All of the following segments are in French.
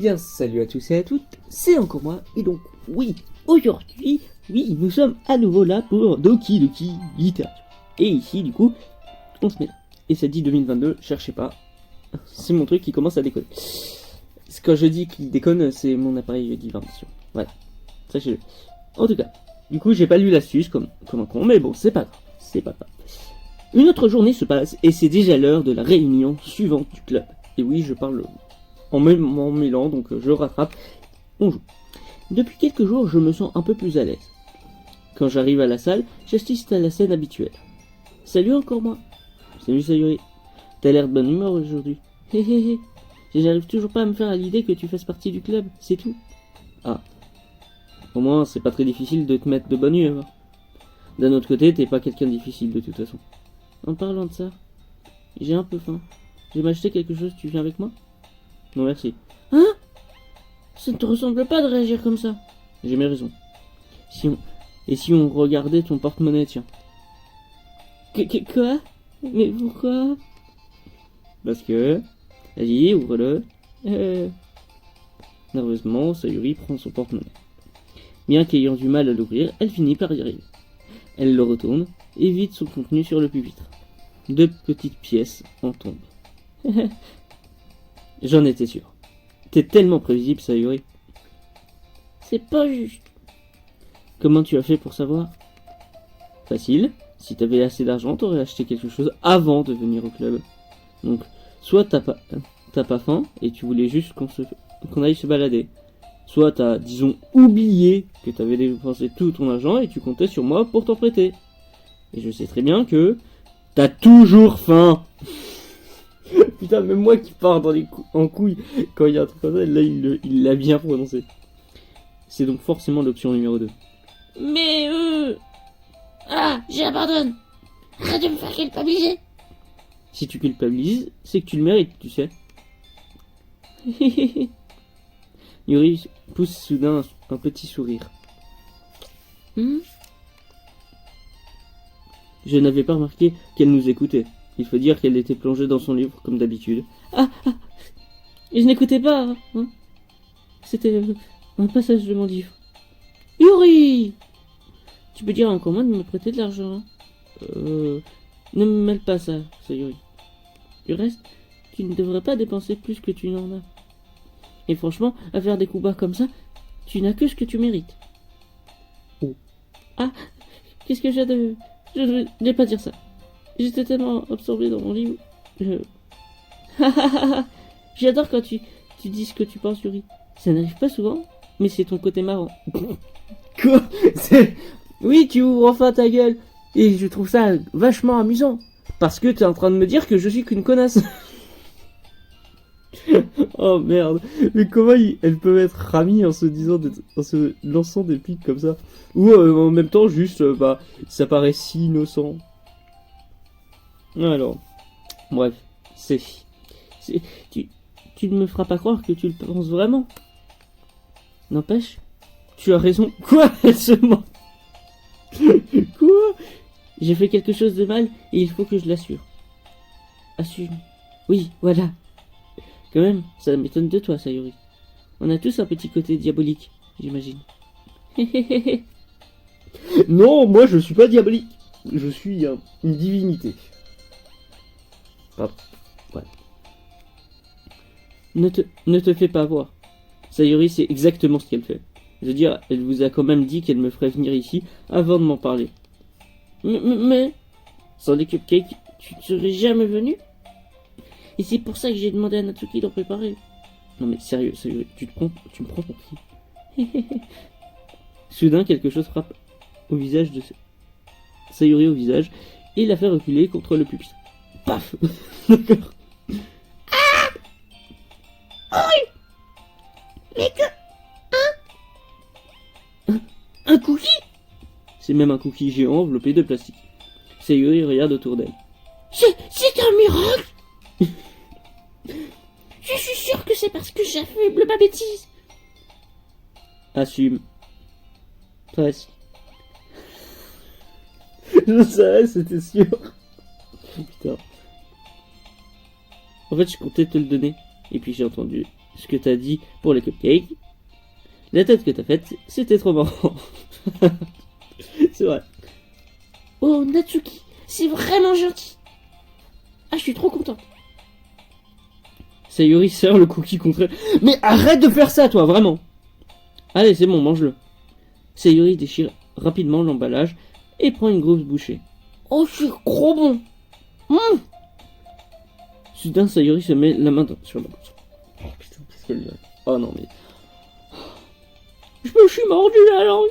Bien, salut à tous et à toutes, c'est encore moi, et donc, oui, aujourd'hui, oui, nous sommes à nouveau là pour Doki Doki Littérature. Et ici, du coup, on se met là. Et ça dit 2022, cherchez pas, c'est mon truc qui commence à déconner. Quand je dis qu'il déconne, c'est mon appareil d'invention. Voilà, sachez-le. En tout cas, du coup, j'ai pas lu l'astuce comme un con, mais bon, c'est pas grave, c'est pas grave. Une autre journée se passe, et c'est déjà l'heure de la réunion suivante du club. Et oui, je parle en mêlant, donc je rattrape, on joue. Depuis quelques jours, je me sens un peu plus à l'aise. Quand j'arrive à la salle, j'assiste à la scène habituelle. Salut encore moi. Salut Sayuri. T'as l'air de bonne humeur aujourd'hui. Hé hé hé. J'arrive toujours pas à me faire à l'idée que tu fasses partie du club, c'est tout. Ah. Au moins, c'est pas très difficile de te mettre de bonne humeur. D'un autre côté, t'es pas quelqu'un de difficile de toute façon. En parlant de ça, j'ai un peu faim. Je vais m'acheter quelque chose, tu viens avec moi? Non merci. Hein? Ça ne te ressemble pas de réagir comme ça. J'ai mes raisons. Et si on regardait ton porte-monnaie, tiens. Quoi? Mais pourquoi? Parce que... Vas-y, ouvre-le. Nerveusement, Sayuri prend son porte-monnaie. Bien qu'ayant du mal à l'ouvrir, elle finit par y arriver. Elle le retourne et vide son contenu sur le pupitre. 2 petites pièces en tombent. J'en étais sûr. T'es tellement prévisible, Sayuri. C'est pas juste. Comment tu as fait pour savoir? Facile. Si t'avais assez d'argent, t'aurais acheté quelque chose avant de venir au club. Donc, soit t'as pas faim et tu voulais juste qu'on aille se balader. Soit t'as, disons, oublié que t'avais dépensé tout ton argent et tu comptais sur moi pour t'en prêter. Et je sais très bien que t'as toujours faim. Putain, même moi qui pars en couille quand il y a un truc comme ça, là il l'a bien prononcé. C'est donc forcément l'option numéro 2. Mais Ah, j'abandonne. Arrête de me faire culpabiliser. Si tu culpabilises, c'est que tu le mérites, tu sais. Yuri pousse soudain un petit sourire. Je n'avais pas remarqué qu'elle nous écoutait. Il faut dire qu'elle était plongée dans son livre, comme d'habitude. Je n'écoutais pas, hein. C'était un passage de mon livre. Yuri! Tu peux dire encore moins de me prêter de l'argent. Ne me mêle pas ça, Sayuri. Du reste, tu ne devrais pas dépenser plus que tu n'en as. Et franchement, à faire des coups bas comme ça, tu n'as que ce que tu mérites. Oh. Ah, qu'est-ce que j'ai de... Je ne voulais pas dire ça. J'étais tellement absorbé dans mon livre. J'adore quand tu dis ce que tu penses, Yuri. Ça n'arrive pas souvent, mais c'est ton côté marrant. Quoi? Oui, tu ouvres enfin ta gueule. Et je trouve ça vachement amusant. Parce que t'es en train de me dire que je suis qu'une connasse. Oh merde. Mais comment elle peut être ramie en se lançant des pics comme ça? Ou en même temps, juste, ça paraît si innocent. Alors, bref, tu ne me feras pas croire que tu le penses vraiment. N'empêche, tu as raison. Quoi? Elle se ment. Quoi? J'ai fait quelque chose de mal et il faut que je l'assure. Assume. Oui, voilà. Quand même, ça m'étonne de toi, Sayuri. On a tous un petit côté diabolique, j'imagine. Non, moi je suis pas diabolique. Je suis une divinité. Pardon. Ouais. Ne te fais pas voir. Sayuri, c'est exactement ce qu'elle fait. Je veux dire, elle vous a quand même dit qu'elle me ferait venir ici avant de m'en parler. Mais sans les cupcakes, tu ne serais jamais venu? Et c'est pour ça que j'ai demandé à Natsuki d'en préparer. Non mais sérieux, tu me prends pour qui? Soudain, quelque chose frappe au visage de Sayuri au visage et la fait reculer contre le pupitre. Paf. D'accord. Mais que... Un cookie? C'est même un cookie géant enveloppé de plastique. Sayuri regarde autour d'elle. C'est un miracle. Je suis sûre que c'est parce que j'affuble ma bêtise. Assume. Presque. Je le savais, c'était sûr. Putain. En fait, je comptais te le donner. Et puis j'ai entendu ce que t'as dit pour les cupcakes. La tête que t'as faite, c'était trop marrant. C'est vrai. Oh, Natsuki, c'est vraiment gentil. Ah, je suis trop content. Sayuri serre le cookie contre elle. Mais arrête de faire ça, toi, vraiment. Allez, c'est bon, mange-le. Sayuri déchire rapidement l'emballage et prend une grosse bouchée. Oh, c'est trop bon. Soudain, Sayuri se met la main sur la bouche. Oh putain, qu'est-ce qu'elle dit? Oh non, mais... Je me suis mordu la langue.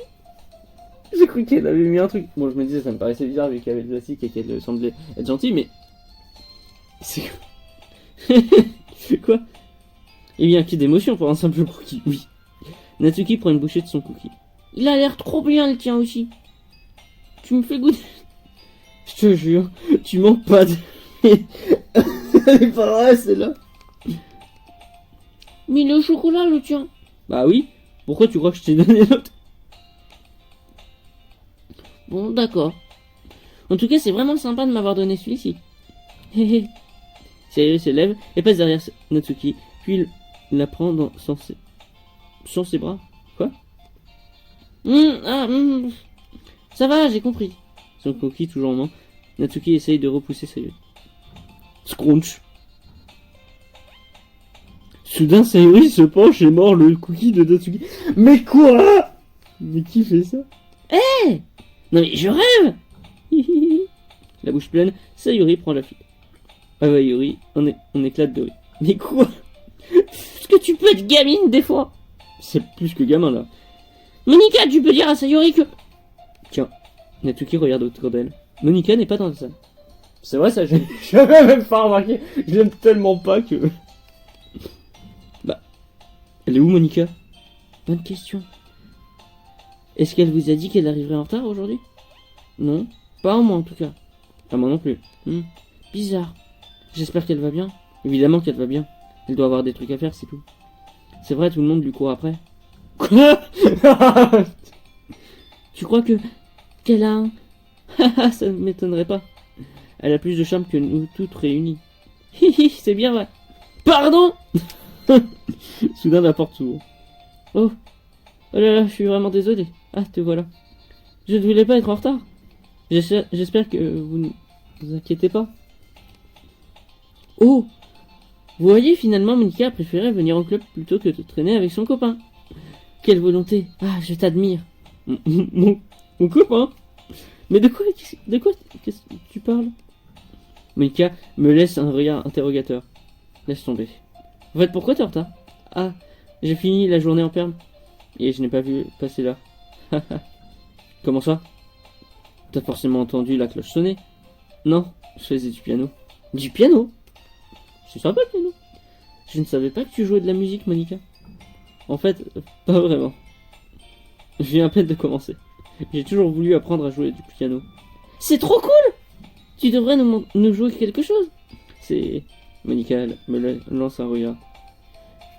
J'ai cru qu'elle avait mis un truc. Bon, je me disais, ça me paraissait bizarre vu qu'elle avait le plastique et qu'elle semblait être gentille, mais... C'est quoi? C'est quoi? Eh bien, qui d'émotion pour un simple cookie, oui. Natsuki prend une bouchée de son cookie. Il a l'air trop bien, le tien aussi. Tu me fais goûter. Je te jure, tu manques pas de... Elle est pas vraie, celle-là. Mais le chocolat, le tien. Bah oui, pourquoi tu crois que je t'ai donné l'autre? Bon, d'accord. En tout cas, c'est vraiment sympa de m'avoir donné celui-ci. Hé Sayuri se lève et passe derrière Natsuki, puis la prend sans ses bras. Quoi? Ça va, j'ai compris. Son cookie toujours en main, Natsuki essaye de repousser Sayuri. Scrunch. Soudain, Sayuri se penche et mord le cookie de Natsuki. Mais quoi? Mais qui fait ça? Non mais je rêve. La bouche pleine, Sayuri prend la fille. Sayuri, on éclate de rire. Mais quoi? Est-ce que tu peux être gamine des fois? C'est plus que gamin là. Monica, tu peux dire à Sayuri que... Tiens, Natsuki regarde autour d'elle. Monica n'est pas dans la salle. C'est vrai ça, j'avais même pas remarqué. Je l'aime tellement pas que... Bah, elle est où Monica? Bonne question. Est-ce qu'elle vous a dit qu'elle arriverait en retard aujourd'hui? Non, pas à moi en tout cas. À moi non plus. Bizarre. J'espère qu'elle va bien. Évidemment qu'elle va bien. Elle doit avoir des trucs à faire, c'est tout. C'est vrai, tout le monde lui court après. Quoi? Tu crois qu'elle a un... Ça ne m'étonnerait pas. Elle a plus de charme que nous toutes réunies. C'est bien vrai. Pardon. Soudain la porte s'ouvre. Oh là là, je suis vraiment désolé. Ah, te voilà. Je ne voulais pas être en retard. J'espère que vous ne vous inquiétez pas. Oh, vous voyez, finalement, Monica a préféré venir au club plutôt que de traîner avec son copain. Quelle volonté. Ah, je t'admire. Mon copain? Mais de quoi qu'est-ce que tu parles? Monica me laisse un regard interrogateur. Laisse tomber. En fait, pourquoi t'es en retard? Ah, j'ai fini la journée en perme. Et je n'ai pas vu passer là. Comment ça? T'as forcément entendu la cloche sonner? Non, je faisais du piano. Du piano? C'est sympa le piano. Je ne savais pas que tu jouais de la musique, Monica. En fait, pas vraiment. Je viens à peine de commencer. J'ai toujours voulu apprendre à jouer du piano. C'est trop cool. Tu devrais nous jouer quelque chose. C'est... Monica me lance un regard.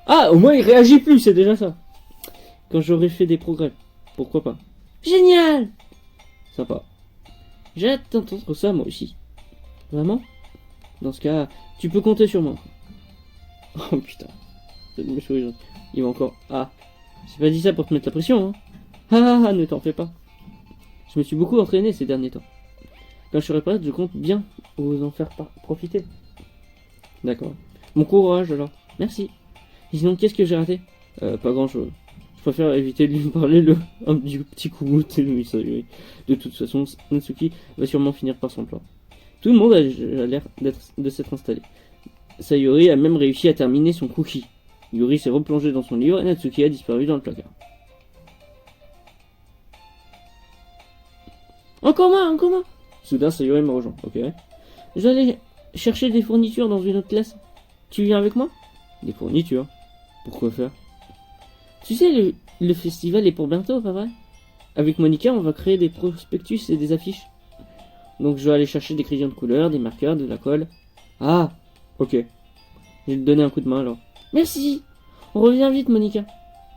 Ah, au moins il réagit plus, c'est déjà ça. Quand j'aurai fait des progrès. Pourquoi pas? Génial. Sympa. J'ai hâte d'entendre ça, moi aussi. Vraiment? Dans ce cas, tu peux compter sur moi. Oh putain. Cette souris, il va encore... Ah. J'ai pas dit ça pour te mettre la pression, hein. Ah, ne t'en fais pas. Je me suis beaucoup entraîné ces derniers temps. Quand je serai prête, je compte bien vous en faire profiter. D'accord. Bon courage alors. Merci. Et sinon, qu'est-ce que j'ai raté? Pas grand chose. Je préfère éviter de lui parler du petit coup de Sayuri. De toute façon, Natsuki va sûrement finir par son plan. Tout le monde a l'air de s'être installé. Sayuri a même réussi à terminer son cookie. Yuri s'est replongé dans son livre et Natsuki a disparu dans le placard. Encore moi. Soudain, Sayuri me rejoint. Ok. J'allais chercher des fournitures dans une autre classe. Tu viens avec moi? Des fournitures? Pourquoi faire? Tu sais, le festival est pour bientôt, pas vrai? Avec Monica, on va créer des prospectus et des affiches. Donc je vais aller chercher des crayons de couleur, des marqueurs, de la colle. Ah, ok. Je vais te donner un coup de main alors. Merci. On revient vite, Monica.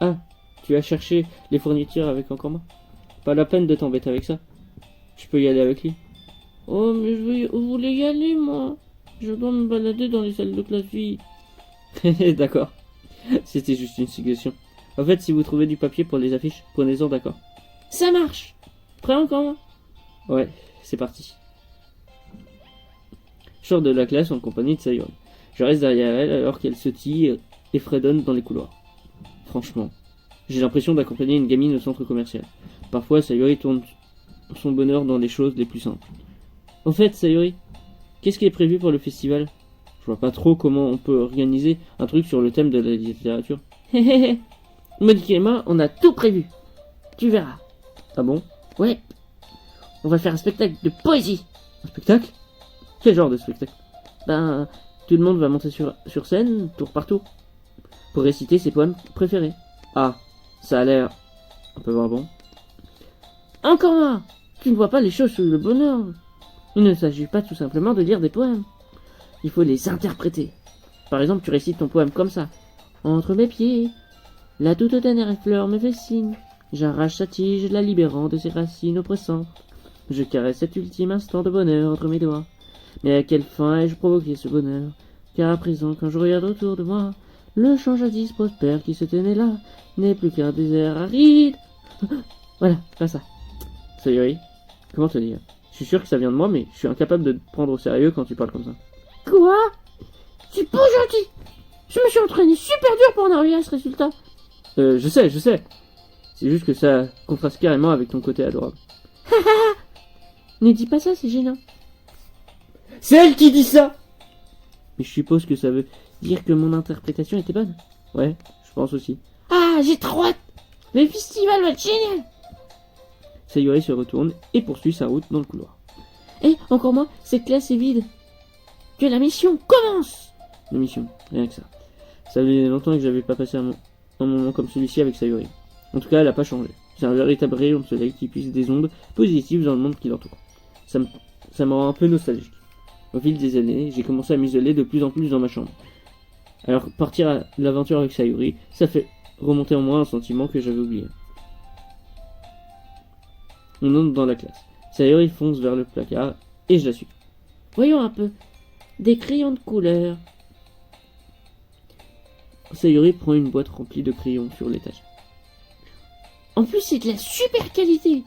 Ah, tu as cherché les fournitures avec encore moi? Pas la peine de t'embêter avec ça. Je peux y aller avec lui. Oh, mais je voulais y aller, moi. Je dois me balader dans les salles de classe vie. D'accord. C'était juste une suggestion. En fait, si vous trouvez du papier pour les affiches, prenez-en, d'accord? Ça marche. Prêt encore? Ouais, c'est parti. Je sors de la classe en compagnie de Sayori. Je reste derrière elle alors qu'elle se tille et fredonne dans les couloirs. Franchement, j'ai l'impression d'accompagner une gamine au centre commercial. Parfois, Sayori tourne son bonheur dans les choses les plus simples. En fait, Sayori, qu'est-ce qui est prévu pour le festival? Je vois pas trop comment on peut organiser un truc sur le thème de la littérature. Hé Monique et moi, on a tout prévu. Tu verras. Ah bon? Ouais. On va faire un spectacle de poésie. Un spectacle? Quel genre de spectacle? Ben, tout le monde va monter sur scène, tour par tour, pour réciter ses poèmes préférés. Ah, ça a l'air un peu barbant. Encore un. Tu ne vois pas les choses sous le bonheur. Il ne s'agit pas tout simplement de lire des poèmes. Il faut les interpréter. Par exemple, tu récites ton poème comme ça. Entre mes pieds, la toute dernière fleur me fait signe. J'arrache sa tige, la libérant de ses racines oppressantes. Je caresse cet ultime instant de bonheur entre mes doigts. Mais à quelle fin ai-je provoqué ce bonheur? Car à présent, quand je regarde autour de moi, le champ jadis prospère qui se tenait là n'est plus qu'un désert aride. Voilà, comme ça. Sayori, comment te dire? Je suis sûr que ça vient de moi, mais je suis incapable de te prendre au sérieux quand tu parles comme ça. Quoi? C'est pas gentil. Je me suis entraîné super dur pour en arriver à ce résultat. Je sais. C'est juste que ça contraste carrément avec ton côté adorable. Ne dis pas ça, c'est gênant. C'est elle qui dit ça! Mais je suppose que ça veut dire que mon interprétation était bonne. Ouais, je pense aussi. Ah, j'ai trop hâte. Le festival va être génial. Sayori se retourne et poursuit sa route dans le couloir. Eh, encore moi, cette classe est vide. Que la mission commence. La mission, rien que ça. Ça faisait longtemps que j'avais pas passé un moment comme celui-ci avec Sayori. En tout cas, elle a pas changé. C'est un véritable rayon de soleil qui puise des ondes positives dans le monde qui l'entoure. Ça me rend un peu nostalgique. Au fil des années, j'ai commencé à m'isoler de plus en plus dans ma chambre. Alors, partir à l'aventure avec Sayori, ça fait remonter en moi un sentiment que j'avais oublié. On entre dans la classe. Sayori fonce vers le placard et je la suis. Voyons un peu. Des crayons de couleur. Sayori prend une boîte remplie de crayons sur l'étagère. En plus, c'est de la super qualité.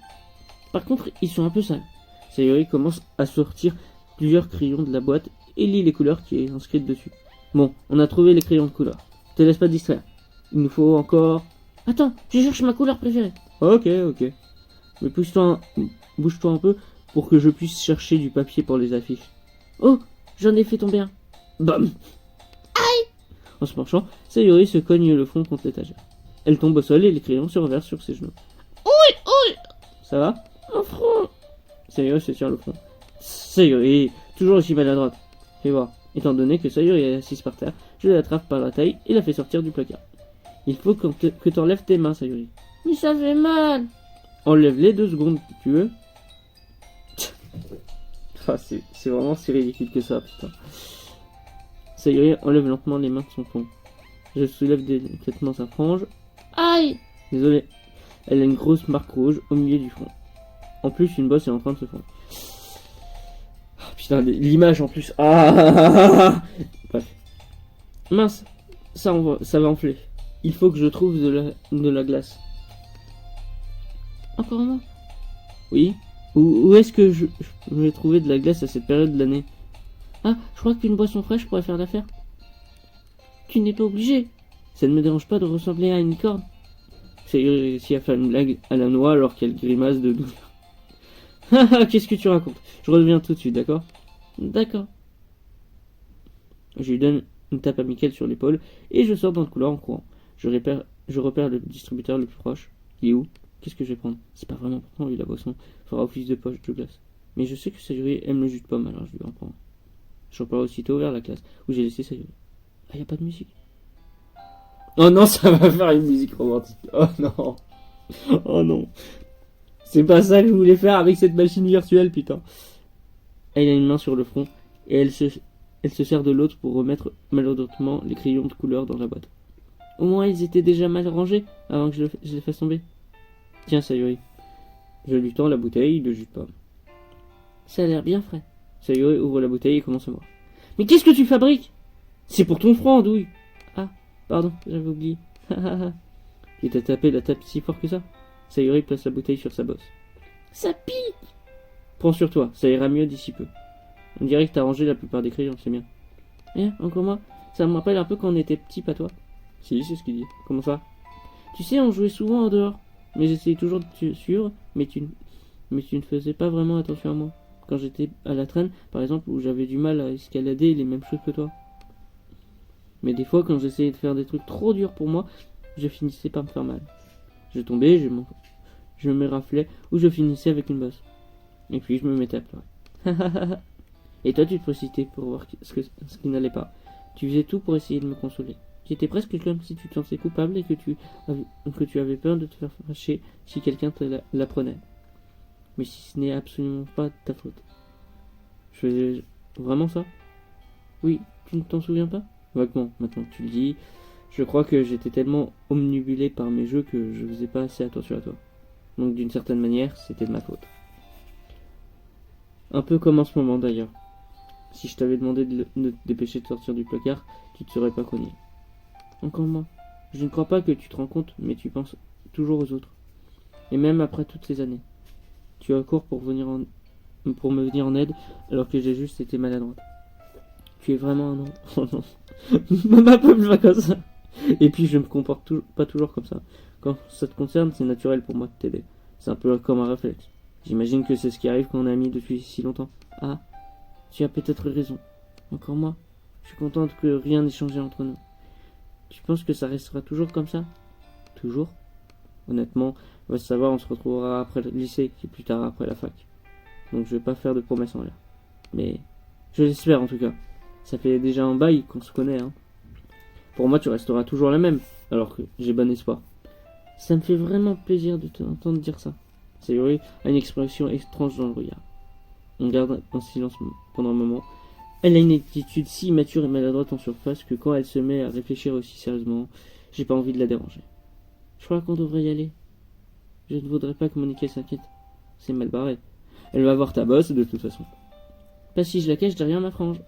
Par contre, ils sont un peu sales. Sayori commence à sortir plusieurs crayons de la boîte et lit les couleurs qui est inscrites dessus. Bon, on a trouvé les crayons de couleur. Te laisse pas distraire. Il nous faut encore... Attends, je cherche ma couleur préférée. Ok. Mais bouge-toi un peu pour que je puisse chercher du papier pour les affiches. Oh, j'en ai fait tomber un. Bam! Aïe! En se penchant, Sayori se cogne le front contre l'étagère. Elle tombe au sol et les crayons se reversent sur ses genoux. Ouille! Ça va? Mon front! Sayori se tient le front. Sayori, toujours aussi maladroite. Fais voir. Étant donné que Sayori est assise par terre, je l'attrape par la taille et la fais sortir du placard. Il faut que t'enlèves tes mains, Sayori. Mais ça fait mal. Enlève-les 2 secondes, tu veux? C'est vraiment si ridicule que ça, putain. Sayori enlève lentement les mains de son front. Je soulève délicatement sa frange. Aïe! Désolé. Elle a une grosse marque rouge au milieu du front. En plus, une bosse est en train de se fondre. Oh, putain, l'image en plus. Ah. Bref. Mince, ça va enfler. Il faut que je trouve de la glace. Encore moi? Oui. Où est-ce que je vais trouver de la glace à cette période de l'année? Ah, je crois qu'une boisson fraîche pourrait faire l'affaire. Tu n'es pas obligé. Ça ne me dérange pas de ressembler à une corne. C'est réussi à faire une blague à la noix alors qu'elle grimace de douleur. Qu'est-ce que tu racontes? Je reviens tout de suite, d'accord? D'accord. Je lui donne une tape amicale sur l'épaule et je sors dans le couloir en courant. Je repère le distributeur le plus proche. Il est où? Qu'est-ce que je vais prendre? C'est pas vraiment important vu la boisson fera office de poche de glace. Mais je sais que Sayori aime le jus de pomme alors je vais en prendre. Je repars aussitôt vers la classe où j'ai laissé Sayori. Ah, y a pas de musique. Oh non, ça va faire une musique romantique. Oh non. Oh non. C'est pas ça que je voulais faire avec cette machine virtuelle, putain. Elle a une main sur le front et elle se sert de l'autre pour remettre maladroitement les crayons de couleur dans la boîte. Au moins ils étaient déjà mal rangés avant que je les fasse tomber. Tiens, Sayori. Je lui tends la bouteille de jus de pomme. Ça a l'air bien frais. Sayori ouvre la bouteille et commence à boire. Mais qu'est-ce que tu fabriques? C'est pour ton front, Andouille. Ah, Pardon, j'avais oublié. Il t'a tapé la tape si fort que ça? Sayori place la bouteille sur sa bosse. Ça pique. Prends sur toi, ça ira mieux d'ici peu. On dirait que t'as rangé la plupart des crayons, c'est bien. Encore moi? Ça me rappelle un peu quand on était petit, pas toi? Si, c'est ce qu'il dit. Comment ça? Tu sais, on jouait souvent en dehors. Mais j'essayais toujours de te suivre, mais tu ne faisais pas vraiment attention à moi. Quand j'étais à la traîne, par exemple, où j'avais du mal à escalader les mêmes choses que toi. Mais des fois, quand j'essayais de faire des trucs trop durs pour moi, je finissais par me faire mal. Je tombais, je me raflais, ou je finissais avec une bosse. Et puis je me mettais à pleurer. Et toi, tu te précipitais pour voir ce qui n'allait pas. Tu faisais tout pour essayer de me consoler. Tu étais presque comme si tu te sentais coupable et que tu avais peur de te faire fâcher si quelqu'un te l'apprenait. Mais si ce n'est absolument pas ta faute. Je faisais vraiment ça? Oui, tu ne t'en souviens pas? Vaguement, maintenant que tu le dis. Je crois que j'étais tellement omnibulé par mes jeux que je faisais pas assez attention à toi. Donc d'une certaine manière, c'était de ma faute. Un peu comme en ce moment d'ailleurs. Si je t'avais demandé de te dépêcher de sortir du placard, tu te serais pas cogné. Encore moi. Je ne crois pas que tu te rends compte, mais tu penses toujours aux autres. Et même après toutes ces années. Tu as cours pour me venir en aide, alors que j'ai juste été maladroite. Tu es vraiment un ange. Oh non. Ma peuple va comme ça. Et puis je me comporte pas toujours comme ça. Quand ça te concerne, c'est naturel pour moi de t'aider. C'est un peu comme un réflexe. J'imagine que c'est ce qui arrive quand on est amis depuis si longtemps. Ah, tu as peut-être raison. Encore moi. Je suis contente que rien n'ait changé entre nous. Tu penses que ça restera toujours comme ça? Toujours? Honnêtement, on va se savoir, on se retrouvera après le lycée et plus tard après la fac. Donc je vais pas faire de promesses en l'air. Mais je l'espère en tout cas. Ça fait déjà un bail qu'on se connaît, hein. Pour moi, tu resteras toujours la même, alors que j'ai bon espoir. Ça me fait vraiment plaisir de t'entendre dire ça. Sayori a une expression étrange dans le regard. On garde un silence pendant un moment. Elle a une attitude si immature et maladroite en surface que quand elle se met à réfléchir aussi sérieusement, j'ai pas envie de la déranger. Je crois qu'on devrait y aller. Je ne voudrais pas que Monica s'inquiète. C'est mal barré. Elle va voir ta bosse de toute façon. Pas si je la cache derrière ma frange.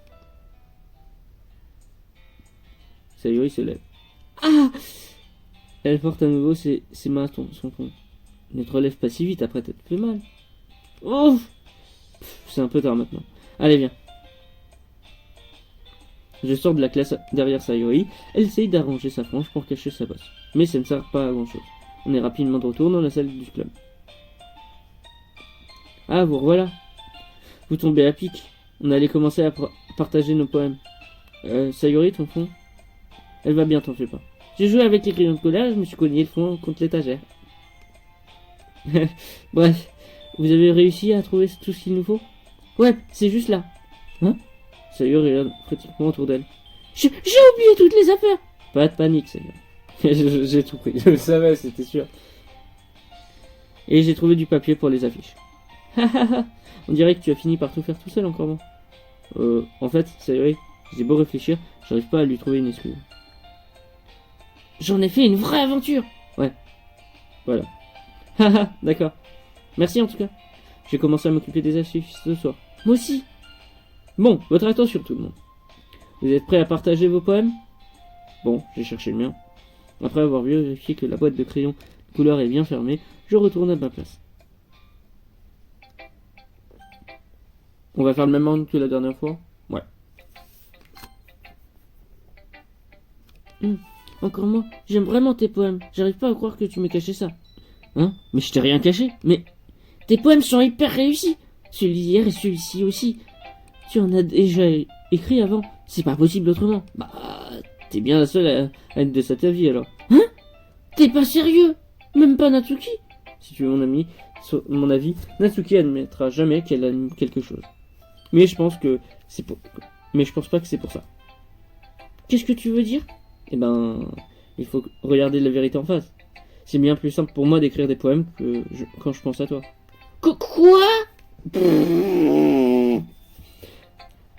Sayori se lève. Ah! Elle porte à nouveau ses mains à son front. Ne te relève pas si vite après t'être fait mal. Oh! C'est un peu tard maintenant. Allez, viens. Je sors de la classe derrière Sayori. Elle essaye d'arranger sa frange pour cacher sa bosse. Mais ça ne sert pas à grand chose. On est rapidement de retour dans la salle du club. Ah, vous revoilà. Vous tombez à pic. On allait commencer à partager nos poèmes. Sayori, ton fond? Elle va bien, t'en fais pas. J'ai joué avec les crayons de couleur et je me suis cogné le fond contre l'étagère. Bref, vous avez réussi à trouver tout ce qu'il nous faut? Ouais, c'est juste là. Hein? Sayori regarde pratiquement autour d'elle. J'ai oublié toutes les affaires. Pas de panique, Sayori. J'ai tout pris, je le savais, c'était sûr. Et j'ai trouvé du papier pour les affiches. On dirait que tu as fini par tout faire tout seul encore, bon. En fait, Sayori, j'ai beau réfléchir, j'arrive pas à lui trouver une excuse. J'en ai fait une vraie aventure. Ouais. Voilà. Haha, d'accord. Merci en tout cas. J'ai commencé à m'occuper des affiches ce soir. Moi aussi. Bon, votre attention tout le monde. Vous êtes prêts à partager vos poèmes? Bon, j'ai cherché le mien. Après avoir vérifié que la boîte de crayons de couleur est bien fermée, je retourne à ma place. On va faire le même ordre que la dernière fois? Ouais. Encore moi, j'aime vraiment tes poèmes. J'arrive pas à croire que tu m'aies caché ça. Hein? Mais je t'ai rien caché. Mais tes poèmes sont hyper réussis. Celui d'hier et celui-ci aussi. Tu en as déjà écrit avant. C'est pas possible autrement. Bah, t'es bien la seule à être de cette avis alors. Hein? T'es pas sérieux? Même pas Natsuki? Si tu veux mon avis, Natsuki admettra jamais qu'elle a quelque chose. Mais je pense pas que c'est pour ça. Qu'est-ce que tu veux dire? Eh ben, il faut regarder la vérité en face. C'est bien plus simple pour moi d'écrire des poèmes quand je pense à toi. Quoi?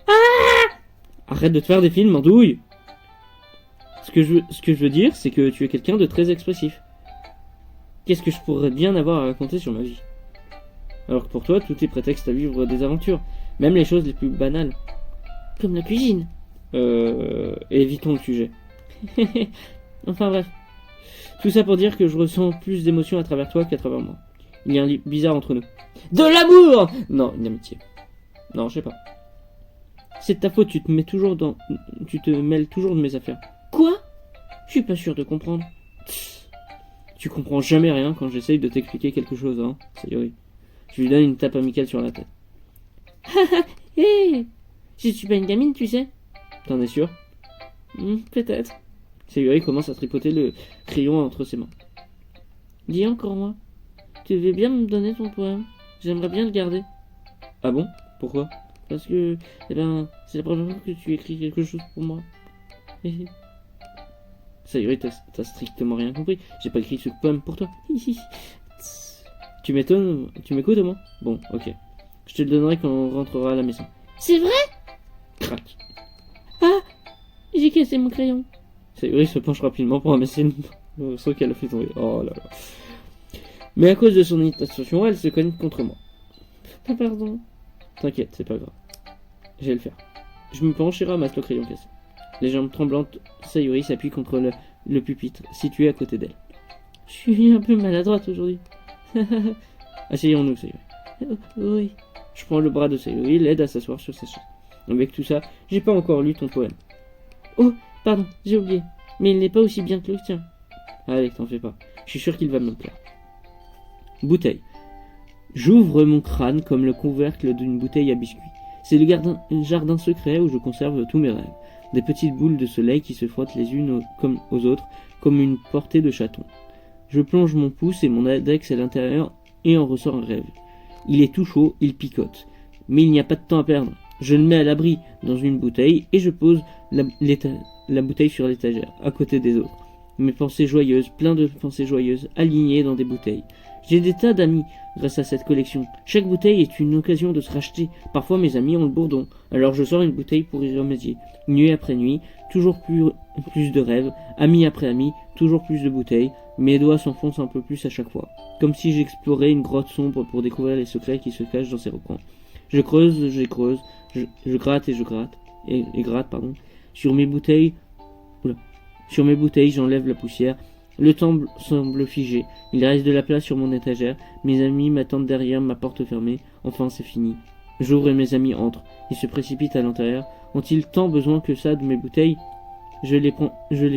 Ah! Arrête de te faire des films, andouille. Ce que je veux dire, c'est que tu es quelqu'un de très expressif. Qu'est-ce que je pourrais bien avoir à raconter sur ma vie? Alors que pour toi, tout est prétexte à vivre des aventures, même les choses les plus banales. Comme la cuisine. Évitons le sujet. Enfin bref. Tout ça pour dire que je ressens plus d'émotions à travers toi qu'à travers moi. Il y a un lien bizarre entre nous. De l'amour! Non, une amitié. Non, je sais pas. C'est de ta faute, tu te mêles toujours de mes affaires. Quoi? Je suis pas sûr de comprendre. Tu comprends jamais rien quand j'essaye de t'expliquer quelque chose, hein, Sayori. Je lui donne une tape amicale sur la tête. Hé! Je suis pas une gamine, tu sais. T'en es sûr? Peut-être. Sayori commence à tripoter le crayon entre ses mains. Dis encore moi. Tu veux bien me donner ton poème? J'aimerais bien le garder. Ah bon? Pourquoi? Parce que, c'est la première fois que tu écris quelque chose pour moi. Sayori, t'as strictement rien compris. J'ai pas écrit ce poème pour toi. Tu m'écoutes moi? Bon, ok. Je te le donnerai quand on rentrera à la maison. C'est vrai? Crac. Ah! J'ai cassé mon crayon. Sayori se penche rapidement pour ramasser le morceau qu'elle a fait tomber. Oh là là. Mais à cause de son intention, elle se cogne contre moi. Pardon. T'inquiète, c'est pas grave. Je vais le faire. Je me penche et ramasse le crayon cassé. Les jambes tremblantes, Sayori s'appuie contre le pupitre, situé à côté d'elle. Je suis un peu maladroite aujourd'hui. Asseyons-nous, Sayori. Oui. Je prends le bras de Sayori, l'aide à s'asseoir sur sa chaise. Avec tout ça, j'ai pas encore lu ton poème. Oh, pardon, j'ai oublié. Mais il n'est pas aussi bien que le tien. Allez, t'en fais pas. Je suis sûr qu'il va me plaire. Bouteille. J'ouvre mon crâne comme le couvercle d'une bouteille à biscuits. C'est le jardin secret où je conserve tous mes rêves. Des petites boules de soleil qui se frottent les unes aux autres, comme une portée de chatons. Je plonge mon pouce et mon index à l'intérieur et en ressort un rêve. Il est tout chaud, il picote. Mais il n'y a pas de temps à perdre. Je le mets à l'abri dans une bouteille et je pose la bouteille sur l'étagère, à côté des autres. Mes pensées joyeuses, plein de pensées joyeuses, alignées dans des bouteilles. J'ai des tas d'amis grâce à cette collection. Chaque bouteille est une occasion de se racheter. Parfois mes amis ont le bourdon, alors je sors une bouteille pour y remédier. Nuit après nuit, toujours plus de rêves, ami après ami, toujours plus de bouteilles. Mes doigts s'enfoncent un peu plus à chaque fois, comme si j'explorais une grotte sombre pour découvrir les secrets qui se cachent dans ses recoins. Je creuse, je gratte et je gratte, et gratte, pardon. Sur mes bouteilles, j'enlève la poussière. Le temps semble figé. Il reste de la place sur mon étagère. Mes amis m'attendent derrière ma porte fermée. Enfin, c'est fini. J'ouvre et mes amis entrent. Ils se précipitent à l'intérieur. Ont-ils tant besoin que ça de mes bouteilles? Je les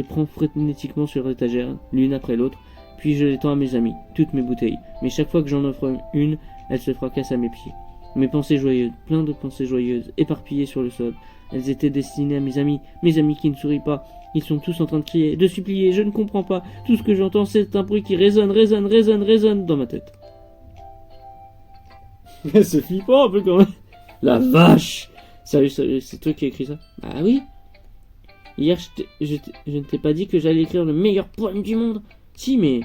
prends frénétiquement sur l'étagère, l'une après l'autre. Puis je les tends à mes amis, toutes mes bouteilles. Mais chaque fois que j'en offre une, elle se fracasse à mes pieds. Mes pensées joyeuses, plein de pensées joyeuses, éparpillées sur le sol. Elles étaient destinées à mes amis qui ne sourient pas. Ils sont tous en train de crier, de supplier, je ne comprends pas. Tout ce que j'entends, c'est un bruit qui résonne dans ma tête. C'est flippant un peu quand même. La vache! Sérieux, c'est toi qui as écrit ça? Bah oui. Hier, je ne t'ai pas dit que j'allais écrire le meilleur poème du monde. Si, mais...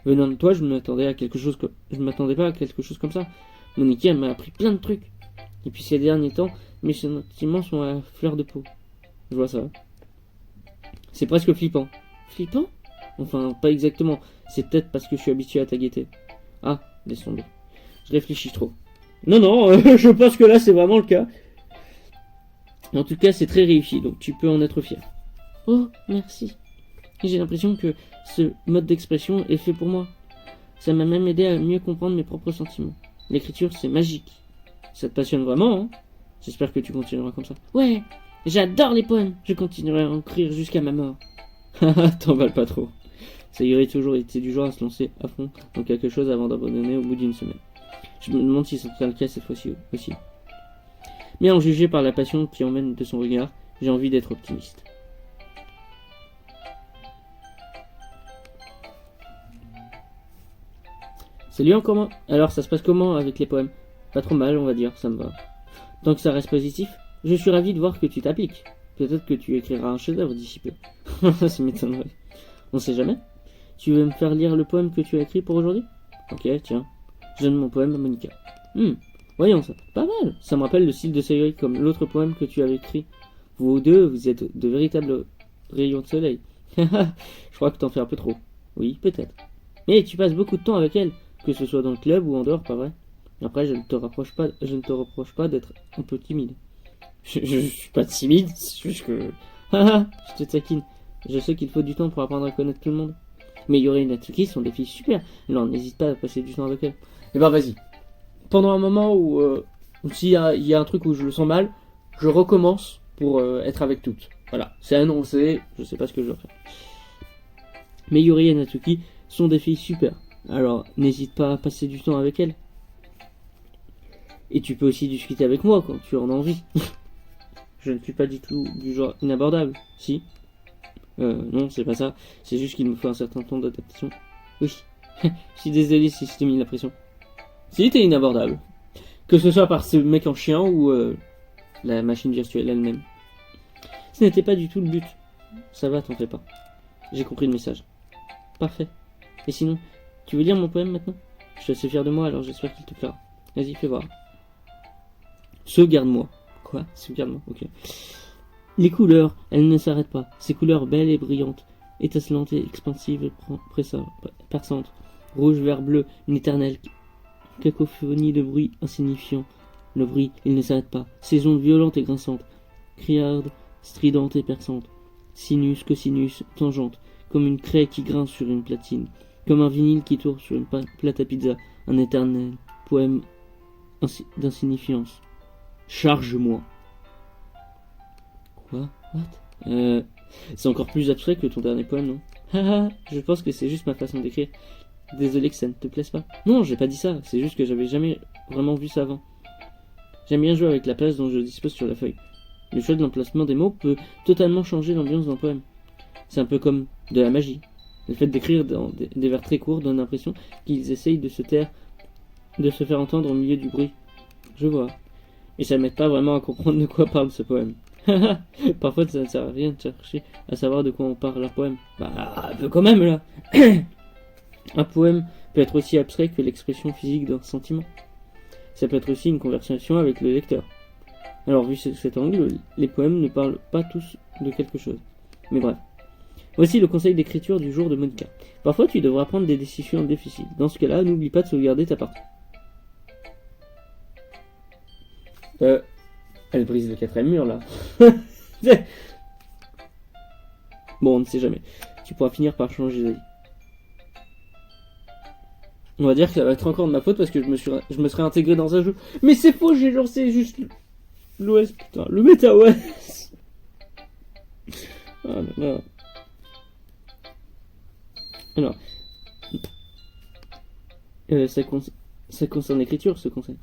venant de toi, je m'attendais pas à quelque chose comme ça. Monique, elle m'a appris plein de trucs. Et puis ces derniers temps, mes sentiments sont à fleur de peau. Je vois ça. C'est presque flippant. Flippant? Enfin, pas exactement. C'est peut-être parce que je suis habitué à ta gaieté. Ah, laisse tomber. Je réfléchis trop. Non, je pense que là, c'est vraiment le cas. En tout cas, c'est très réussi, donc tu peux en être fier. Oh, merci. J'ai l'impression que ce mode d'expression est fait pour moi. Ça m'a même aidé à mieux comprendre mes propres sentiments. L'écriture, c'est magique. Ça te passionne vraiment, hein? J'espère que tu continueras comme ça. Ouais, j'adore les poèmes. Je continuerai à en écrire jusqu'à ma mort. Haha, t'emballes pas trop. Sayori toujours été du genre à se lancer à fond dans quelque chose avant d'abandonner au bout d'une semaine. Je me demande si c'est le cas cette fois-ci aussi. Mais en juger par la passion qui emmène de son regard, j'ai envie d'être optimiste. Salut encore moi. Alors ça se passe comment avec les poèmes? Pas trop mal, on va dire, ça me va. Tant que ça reste positif, je suis ravi de voir que tu t'appliques. Peut-être que tu écriras un chef-d'œuvre d'ici peu. Ça m'étonnerait. On sait jamais. Tu veux me faire lire le poème que tu as écrit pour aujourd'hui? Ok, tiens. Je donne mon poème à Monica. Voyons ça. Pas mal. Ça me rappelle le style de Sayori comme l'autre poème que tu avais écrit. Vous deux, vous êtes de véritables rayons de soleil. Je crois que t'en fais un peu trop. Oui, peut-être. Mais tu passes beaucoup de temps avec elle, que ce soit dans le club ou en dehors, pas vrai? Après, je ne te reproche pas d'être un peu timide. Je suis pas timide, c'est juste que... je te taquine. Je sais qu'il faut du temps pour apprendre à connaître tout le monde. Mais Yuri et Natsuki sont des filles super. Alors n'hésite pas à passer du temps avec elles. Et ben vas-y. Pendant un moment où s'il y a un truc où je le sens mal, je recommence pour être avec toutes. Voilà, c'est annoncé, je sais pas ce que je dois faire. Mais Yuri et Natsuki sont des filles super. Alors n'hésite pas à passer du temps avec elles. Et tu peux aussi discuter avec moi quand tu en as envie. Je ne suis pas du tout du genre inabordable, si. Non, c'est pas ça. C'est juste qu'il me faut un certain temps d'adaptation. Oui. Je suis désolé si je t'ai mis la pression. Si, t'es inabordable. Que ce soit par ce mec en chien ou la machine virtuelle elle-même. Ce n'était pas du tout le but. Ça va, t'en fais pas. J'ai compris le message. Parfait. Et sinon, tu veux lire mon poème maintenant? Je suis assez fier de moi, alors j'espère qu'il te plaira. Vas-y, fais voir. Sauvegarde-moi. Quoi? Sauvegarde-moi, ok. Les couleurs, elles ne s'arrêtent pas. Ces couleurs belles et brillantes, étincelantes et expansives et perçantes. Rouge, vert, bleu, une éternelle cacophonie de bruit insignifiant. Le bruit, il ne s'arrête pas. Ces ondes violentes et grinçantes, criardes, stridentes et perçantes. Sinus, cosinus, tangente, comme une craie qui grince sur une platine, comme un vinyle qui tourne sur une plate à pizza, un éternel poème d'insignifiance. Charge-moi. Quoi? What? C'est encore plus abstrait que ton dernier poème, non? Haha, je pense que c'est juste ma façon d'écrire. Désolé que ça ne te plaise pas. Non, j'ai pas dit ça, c'est juste que j'avais jamais vraiment vu ça avant. J'aime bien jouer avec la place dont je dispose sur la feuille. Le choix de l'emplacement des mots peut totalement changer l'ambiance d'un poème. C'est un peu comme de la magie. Le fait d'écrire dans des vers très courts donne l'impression qu'ils essayent de se taire, de se faire entendre au milieu du bruit. Je vois. Et ça m'aide pas vraiment à comprendre de quoi parle ce poème. Parfois ça ne sert à rien de chercher à savoir de quoi on parle un poème. Bah, un peu quand même là. Un poème peut être aussi abstrait que l'expression physique d'un sentiment. Ça peut être aussi une conversation avec le lecteur. Alors vu cet angle, les poèmes ne parlent pas tous de quelque chose. Mais bref. Voici le conseil d'écriture du jour de Monica. Parfois tu devras prendre des décisions difficiles. Dans ce cas-là, n'oublie pas de sauvegarder ta partie. Elle brise le quatrième mur là. Bon, on ne sait jamais. Tu pourras finir par changer d'avis. On va dire que ça va être encore de ma faute parce que je me serais intégré dans un jeu. Mais c'est faux, j'ai lancé juste l'OS, putain, le MetaOS. Ah là là. Alors, ça concerne l'écriture, ce conseil.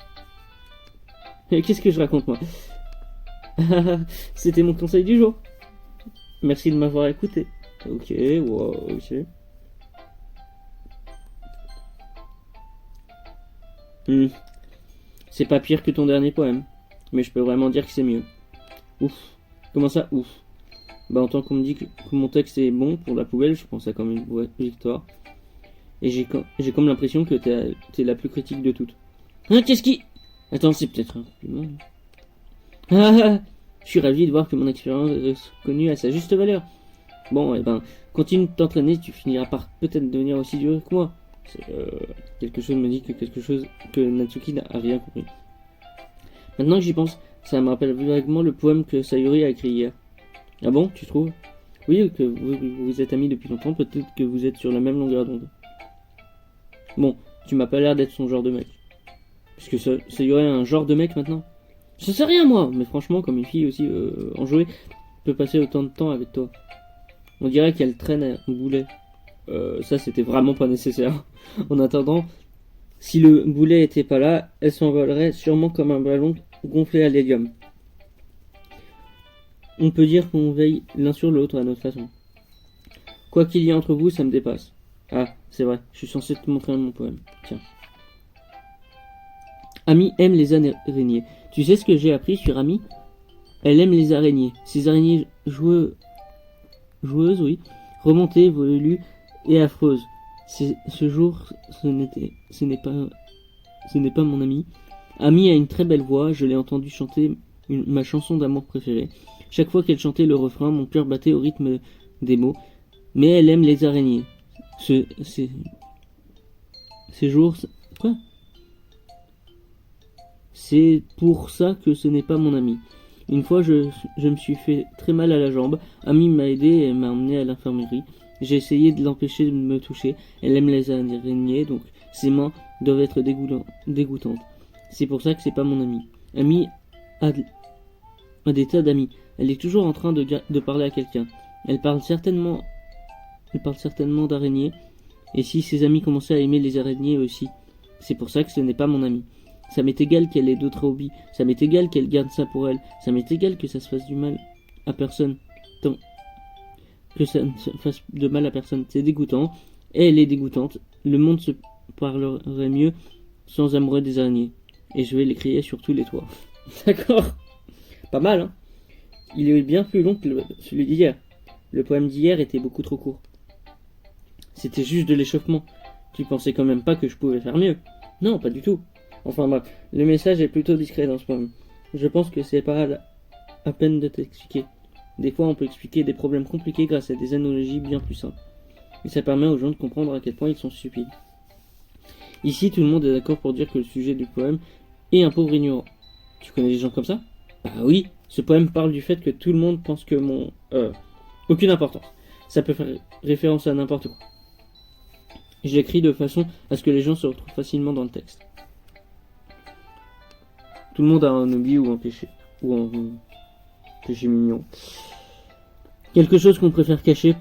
Qu'est-ce que je raconte moi? C'était mon conseil du jour. Merci de m'avoir écouté. Ok, wow, ok. C'est pas pire que ton dernier poème, mais je peux vraiment dire que c'est mieux. Ouf. Comment ça, ouf? Bah en tant qu'on me dit que mon texte est bon pour la poubelle, je pense ça comme une victoire. Et j'ai comme l'impression que t'es la plus critique de toutes. Hein, qu'est-ce qui... Attends, c'est peut-être un compliment. Ah, je suis ravi de voir que mon expérience est reconnue à sa juste valeur. Bon, et ben, continue de t'entraîner, tu finiras par peut-être devenir aussi dur que moi. Quelque chose me dit que Natsuki n'a rien compris. Maintenant que j'y pense, ça me rappelle vaguement le poème que Sayuri a écrit hier. Ah bon, tu trouves? Oui, que vous êtes amis depuis longtemps, peut-être que vous êtes sur la même longueur d'onde. Bon, tu m'as pas l'air d'être son genre de mec. Puisque Sayuri est un genre de mec maintenant. Je sais rien moi, mais franchement, comme une fille aussi enjouée peut passer autant de temps avec toi. On dirait qu'elle traîne un boulet. Ça c'était vraiment pas nécessaire. En attendant, si le boulet était pas là, elle s'envolerait sûrement comme un ballon gonflé à l'hélium. On peut dire qu'on veille l'un sur l'autre à notre façon. Quoi qu'il y ait entre vous, ça me dépasse. Ah, c'est vrai, je suis censé te montrer mon poème. Tiens. Ami aime les araignées. Tu sais ce que j'ai appris sur Ami? Elle aime les araignées. Ces araignées joueuses, oui, remontées, velues et affreuses. Ce jour, ce n'est pas mon ami. Ami a une très belle voix, je l'ai entendu chanter ma chanson d'amour préférée. Chaque fois qu'elle chantait le refrain, mon cœur battait au rythme des mots. Mais elle aime les araignées. Ces jours... Quoi? C'est pour ça que ce n'est pas mon ami. Une fois, je me suis fait très mal à la jambe. Ami m'a aidé et m'a emmené à l'infirmerie. J'ai essayé de l'empêcher de me toucher. Elle aime les araignées, donc ses mains doivent être dégoûtantes. C'est pour ça que c'est pas mon ami. Ami a des tas d'amis. Elle est toujours en train de parler à quelqu'un. Elle parle certainement d'araignées. Et si ses amis commençaient à aimer les araignées aussi, c'est pour ça que ce n'est pas mon ami. Ça m'est égal qu'elle ait d'autres hobbies. Ça m'est égal qu'elle garde ça pour elle. Ça m'est égal que ça se fasse du mal à personne. Tant que ça ne se fasse de mal à personne. C'est dégoûtant. Et elle est dégoûtante. Le monde se parlerait mieux sans amoureux des araignées. Et je vais les crier sur tous les toits. D'accord. Pas mal, hein. Il est bien plus long que celui d'hier. Le poème d'hier était beaucoup trop court. C'était juste de l'échauffement. Tu pensais quand même pas que je pouvais faire mieux? Non, pas du tout. Enfin bref, le message est plutôt discret dans ce poème. Je pense que c'est pas à peine de t'expliquer. Des fois, on peut expliquer des problèmes compliqués grâce à des analogies bien plus simples. Et ça permet aux gens de comprendre à quel point ils sont stupides. Ici, tout le monde est d'accord pour dire que le sujet du poème est un pauvre ignorant. Tu connais des gens comme ça? Bah oui, ce poème parle du fait que tout le monde pense que aucune importance. Ça peut faire référence à n'importe quoi. Je l'écris de façon à ce que les gens se retrouvent facilement dans le texte. Tout le monde a un hobby ou un péché. Ou un péché mignon. Quelque chose qu'on préfère cacher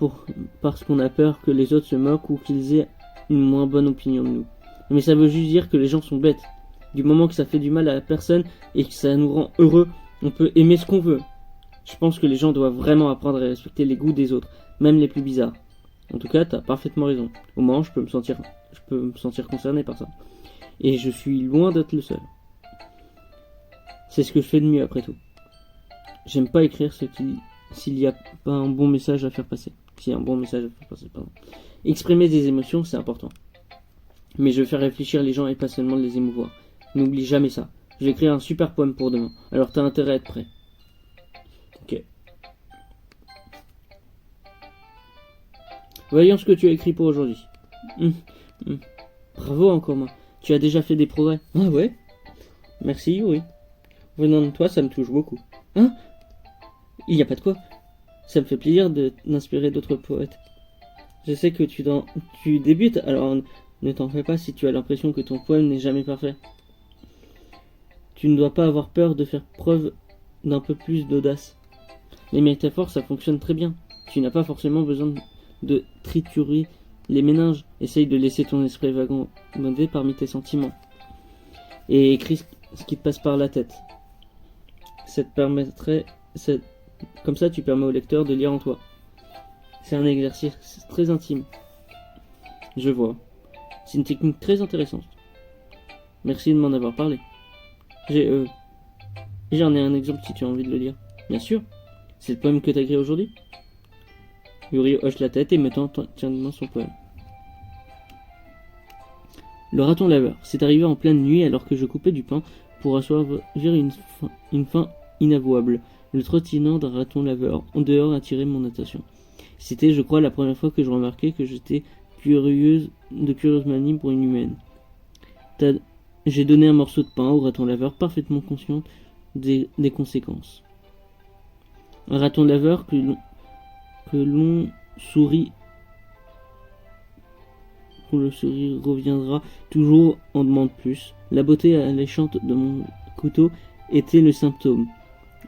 parce qu'on a peur que les autres se moquent ou qu'ils aient une moins bonne opinion de nous. Mais ça veut juste dire que les gens sont bêtes. Du moment que ça fait du mal à la personne et que ça nous rend heureux, on peut aimer ce qu'on veut. Je pense que les gens doivent vraiment apprendre à respecter les goûts des autres, même les plus bizarres. En tout cas, t'as parfaitement raison. Au moins, je peux me sentir concerné par ça. Et je suis loin d'être le seul. C'est ce que je fais de mieux après tout. J'aime pas écrire s'il n'y a pas un bon message à faire passer. S'il y a un bon message à faire passer, pardon. Exprimer des émotions, c'est important. Mais je veux faire réfléchir les gens et pas seulement les émouvoir. N'oublie jamais ça. Je vais écrire un super poème pour demain. Alors t'as intérêt à être prêt. Ok. Voyons ce que tu as écrit pour aujourd'hui. Bravo encore moi. Tu as déjà fait des progrès. Ah ouais? Merci Yuri. Venant de toi, ça me touche beaucoup. Hein? Il n'y a pas de quoi. Ça me fait plaisir d'inspirer d'autres poètes. Je sais que tu débutes, alors ne t'en fais pas si tu as l'impression que ton poème n'est jamais parfait. Tu ne dois pas avoir peur de faire preuve d'un peu plus d'audace. Les métaphores, ça fonctionne très bien. Tu n'as pas forcément besoin de triturer les méninges. Essaye de laisser ton esprit vagabonder parmi tes sentiments. Et écris ce qui te passe par la tête. Comme ça, tu permets au lecteur de lire en toi. C'est un exercice très intime. Je vois. C'est une technique très intéressante. Merci de m'en avoir parlé. J'en ai un exemple si tu as envie de le lire. Bien sûr. C'est le poème que tu as écrit aujourd'hui? Yuri hoche la tête et me tend tiendement son poème. Le raton laveur. C'est arrivé en pleine nuit alors que je coupais du pain pour assouvir une faim inavouable. Le trottinant d'un raton laveur en dehors attirait mon attention. C'était, je crois, la première fois que je remarquais que j'étais de curieuse manie pour une humaine. J'ai donné un morceau de pain au raton laveur, parfaitement conscient des conséquences. Un raton laveur que l'on sourit, où le sourire reviendra toujours en demande plus. La beauté alléchante de mon couteau était le symptôme.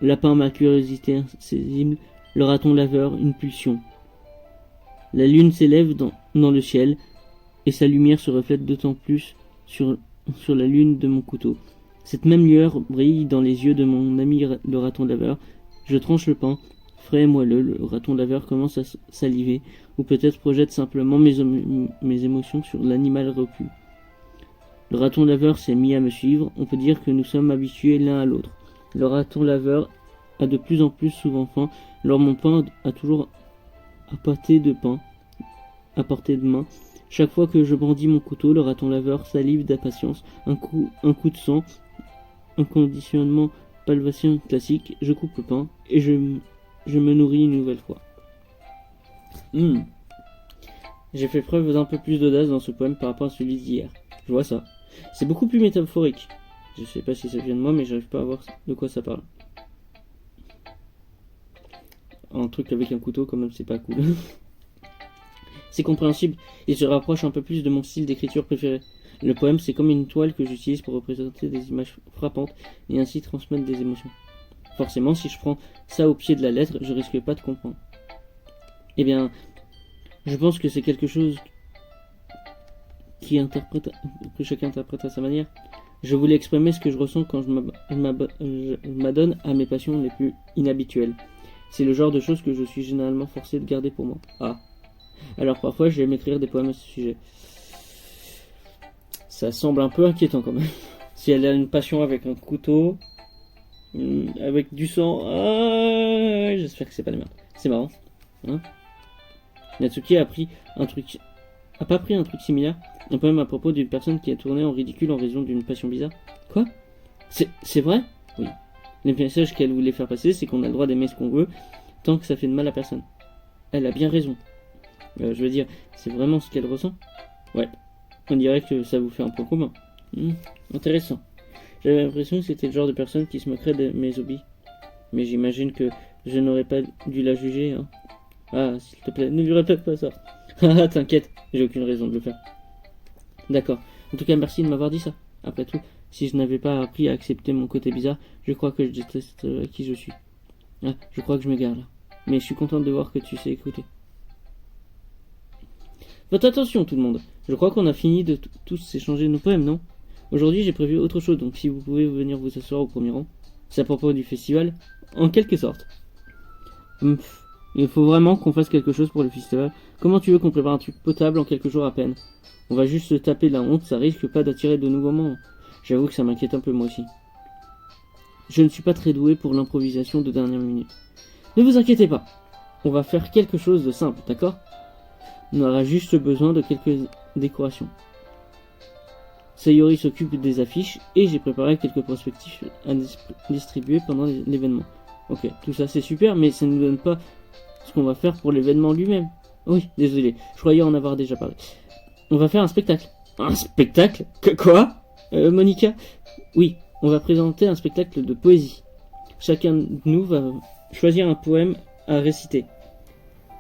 Lapin, ma curiosité insaisible, le raton laveur, une pulsion. La lune s'élève dans le ciel, et sa lumière se reflète d'autant plus sur la lune de mon couteau. Cette même lueur brille dans les yeux de mon ami le raton laveur. Je tranche le pain, frais et moelleux, le raton laveur commence à saliver, ou peut-être projette simplement mes émotions sur l'animal repu. Le raton laveur s'est mis à me suivre, on peut dire que nous sommes habitués l'un à l'autre. Le raton laveur a de plus en plus souvent faim, alors mon pain a toujours à portée de main. Chaque fois que je brandis mon couteau, le raton laveur salive d'impatience. Un coup de sang, un conditionnement palpatien classique, je coupe le pain et je me nourris une nouvelle fois. J'ai fait preuve d'un peu plus d'audace dans ce poème par rapport à celui d'hier. Je vois ça. C'est beaucoup plus métaphorique. Je sais pas si ça vient de moi, mais j'arrive pas à voir de quoi ça parle. un truc avec un couteau, quand même, c'est pas cool. C'est compréhensible et se rapproche un peu plus de mon style d'écriture préféré. Le poème, c'est comme une toile que j'utilise pour représenter des images frappantes et ainsi transmettre des émotions. Forcément, si je prends ça au pied de la lettre, je risque pas de comprendre. Eh bien, je pense que c'est quelque chose que chacun interprète à sa manière. Je voulais exprimer ce que je ressens quand je m'adonne à mes passions les plus inhabituelles. C'est le genre de choses que je suis généralement forcé de garder pour moi. Ah. Alors parfois, je vais m'écrire des poèmes à ce sujet. Ça semble un peu inquiétant quand même. Si elle a une passion avec un couteau, avec du sang, j'espère que c'est pas de merde. C'est marrant, hein. Natsuki a pas pris un truc similaire, un poème à propos d'une personne qui a tourné en ridicule en raison d'une passion bizarre. Quoi? C'est vrai? Oui. Le message qu'elle voulait faire passer, c'est qu'on a le droit d'aimer ce qu'on veut, tant que ça fait de mal à personne. Elle a bien raison. Je veux dire, c'est vraiment ce qu'elle ressent? Ouais. On dirait que ça vous fait un point commun. Intéressant. J'avais l'impression que c'était le genre de personne qui se moquerait de mes hobbies. Mais j'imagine que je n'aurais pas dû la juger, hein. Ah, s'il te plaît, ne lui répète pas ça. Ah, t'inquiète, j'ai aucune raison de le faire. D'accord. En tout cas, merci de m'avoir dit ça. Après tout, si je n'avais pas appris à accepter mon côté bizarre, je crois que je détesterais qui je suis. Ah, je crois que je m'égare là. Mais je suis contente de voir que tu sais écouter. Faites attention tout le monde. Je crois qu'on a fini de tous échanger nos poèmes, non? Aujourd'hui, j'ai prévu autre chose, donc si vous pouvez venir vous asseoir au premier rang. C'est à propos du festival, en quelque sorte. Il faut vraiment qu'on fasse quelque chose pour le festival. Comment tu veux qu'on prépare un truc potable en quelques jours à peine? On va juste se taper de la honte, ça risque pas d'attirer de nouveaux membres. J'avoue que ça m'inquiète un peu moi aussi. Je ne suis pas très doué pour l'improvisation de dernière minute. Ne vous inquiétez pas. On va faire quelque chose de simple, d'accord? On aura juste besoin de quelques décorations. Sayori s'occupe des affiches et j'ai préparé quelques prospectifs à distribuer pendant l'événement. Ok, tout ça c'est super, mais ça ne nous donne pas ce qu'on va faire pour l'événement lui-même. Oui, désolé, je croyais en avoir déjà parlé. On va faire un spectacle. Un spectacle? Quoi? Monica? Oui, on va présenter un spectacle de poésie. Chacun de nous va choisir un poème à réciter.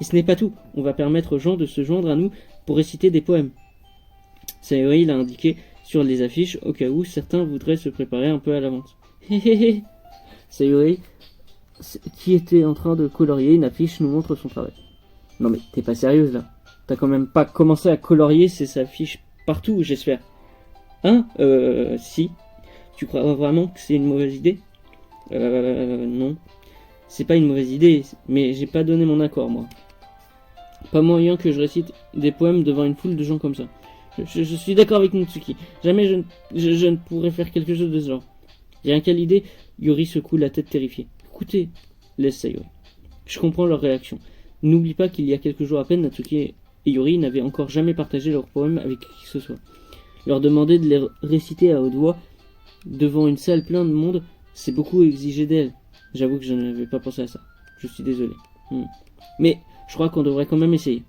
Et ce n'est pas tout, on va permettre aux gens de se joindre à nous pour réciter des poèmes. Sayori l'a indiqué sur les affiches au cas où certains voudraient se préparer un peu à l'avance. Héhéhé. Sayori, qui était en train de colorier une affiche, nous montre son travail. Non mais t'es pas sérieuse là? T'as quand même pas commencé à colorier ces affiches partout, j'espère. Hein? Si. Tu crois vraiment que c'est une mauvaise idée? Non. C'est pas une mauvaise idée, mais j'ai pas donné mon accord, moi. Pas moyen que je récite des poèmes devant une foule de gens comme ça. Je suis d'accord avec Natsuki. Jamais je ne pourrais faire quelque chose de ce genre. Rien qu'à l'idée, Yuri secoue la tête terrifiée. Écoutez, laisse Sayori. Je comprends leur réaction. N'oublie pas qu'il y a quelques jours à peine, Natsuki et Yuri n'avaient encore jamais partagé leurs poèmes avec qui que ce soit. Leur demander de les réciter à haute voix devant une salle pleine de monde, c'est beaucoup exiger d'elle. J'avoue que je n'avais pas pensé à ça. Je suis désolé. Mais je crois qu'on devrait quand même essayer.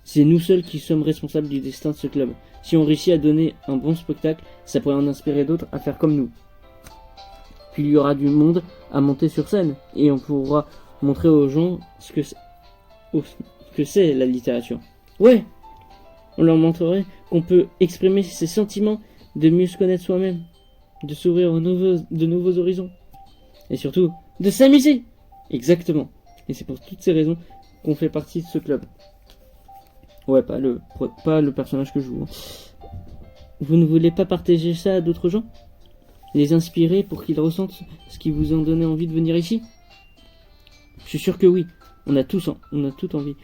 C'est nous seuls qui sommes responsables du destin de ce club. Si on réussit à donner un bon spectacle, ça pourrait en inspirer d'autres à faire comme nous. Puis il y aura du monde à monter sur scène, et on pourra montrer aux gens ce que c'est la littérature. Ouais, on leur montrerait qu'on peut exprimer ses sentiments, de mieux se connaître soi-même, de s'ouvrir de nouveaux horizons, et surtout, de s'amuser. Exactement. Et c'est pour toutes ces raisons qu'on fait partie de ce club. Ouais, pas le personnage que je joue. Vous ne voulez pas partager ça à d'autres gens? Les inspirer pour qu'ils ressentent ce qui vous a donné envie de venir ici? Je suis sûr que oui. On a tout envie.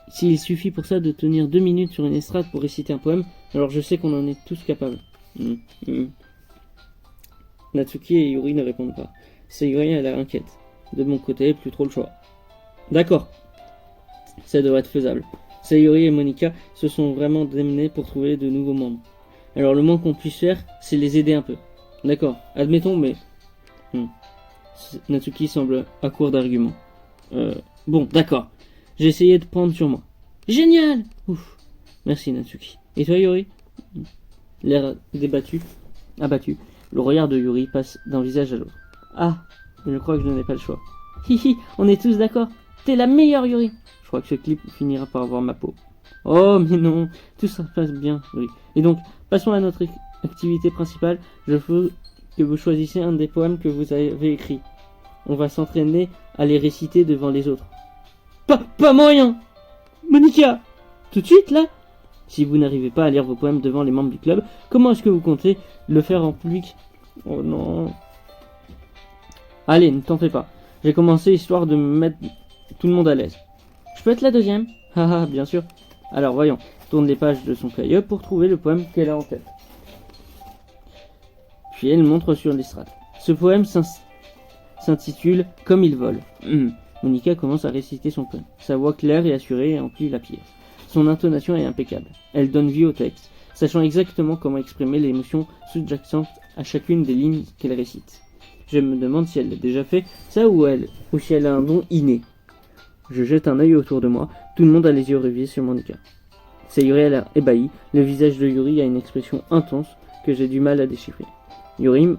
S'il suffit pour ça de tenir 2 minutes sur une estrade pour réciter un poème, alors je sais qu'on en est tous capables. Natsuki et Yuri ne répondent pas. Sayori a l'air inquiète. De mon côté, plus trop le choix. D'accord. Ça devrait être faisable. Sayori et Monica se sont vraiment démenés pour trouver de nouveaux membres. Alors le moins qu'on puisse faire, c'est les aider un peu. D'accord, admettons, mais... Natsuki semble à court d'arguments. Bon, d'accord. J'ai essayé de prendre sur moi. Génial! Ouf. Merci Natsuki. Et toi Yuri? L'air abattu. Le regard de Yuri passe d'un visage à l'autre. Ah, je crois que je n'ai pas le choix. Hihi, on est tous d'accord. T'es la meilleure, Yuri. Je crois que ce clip finira par avoir ma peau. Oh, mais non, tout ça passe bien, oui. Et donc, passons à notre activité principale. Je veux que vous choisissiez un des poèmes que vous avez écrits. On va s'entraîner à les réciter devant les autres. Pas moyen! Monica! Tout de suite, là? Si vous n'arrivez pas à lire vos poèmes devant les membres du club, comment est-ce que vous comptez le faire en public? Oh non. Allez, ne t'en fais pas. J'ai commencé histoire de me mettre tout le monde à l'aise. Je peux être la deuxième? Haha, bien sûr. Alors voyons, tourne les pages de son cahier pour trouver le poème qu'elle a en tête. Puis elle montre sur l'estrade. Ce poème s'intitule Comme il vole. Monica commence à réciter son poème. Sa voix claire et assurée emplit la pièce. Son intonation est impeccable. Elle donne vie au texte, sachant exactement comment exprimer l'émotion sous-jacente à chacune des lignes qu'elle récite. Je me demande si elle l'a déjà fait, ça ou si elle a un don inné. Je jette un œil autour de moi, tout le monde a les yeux rivés sur Monica. Sayuri a l'air ébahi, le visage de Yuri a une expression intense que j'ai du mal à déchiffrer. Monica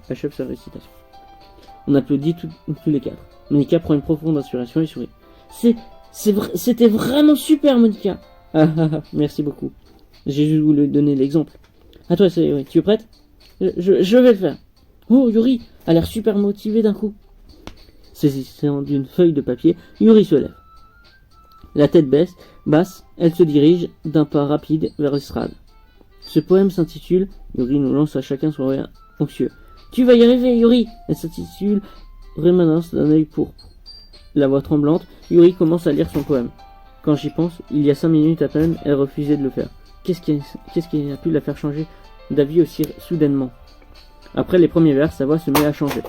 achève sa récitation. On applaudit tous les quatre. Monica prend une profonde inspiration et sourit. C'était vraiment super, Monica. Merci beaucoup. J'ai juste voulu donner l'exemple. À toi, Sayuri, tu es prête? Je vais le faire. Oh, Yuri a l'air super motivé d'un coup. Saisissant d'une feuille de papier, Yuri se lève. La tête basse, elle se dirige d'un pas rapide vers l'estrade. Ce poème s'intitule, Yuri nous lance à chacun son regard anxieux. Tu vas y arriver, Yuri. Elle s'intitule Rémanence d'un œil pourpre. La voix tremblante, Yuri commence à lire son poème. Quand j'y pense, il y a 5 minutes à peine, elle refusait de le faire. Qu'est-ce qui a pu la faire changer d'avis aussi soudainement? Après les premiers vers, sa voix se met à changer.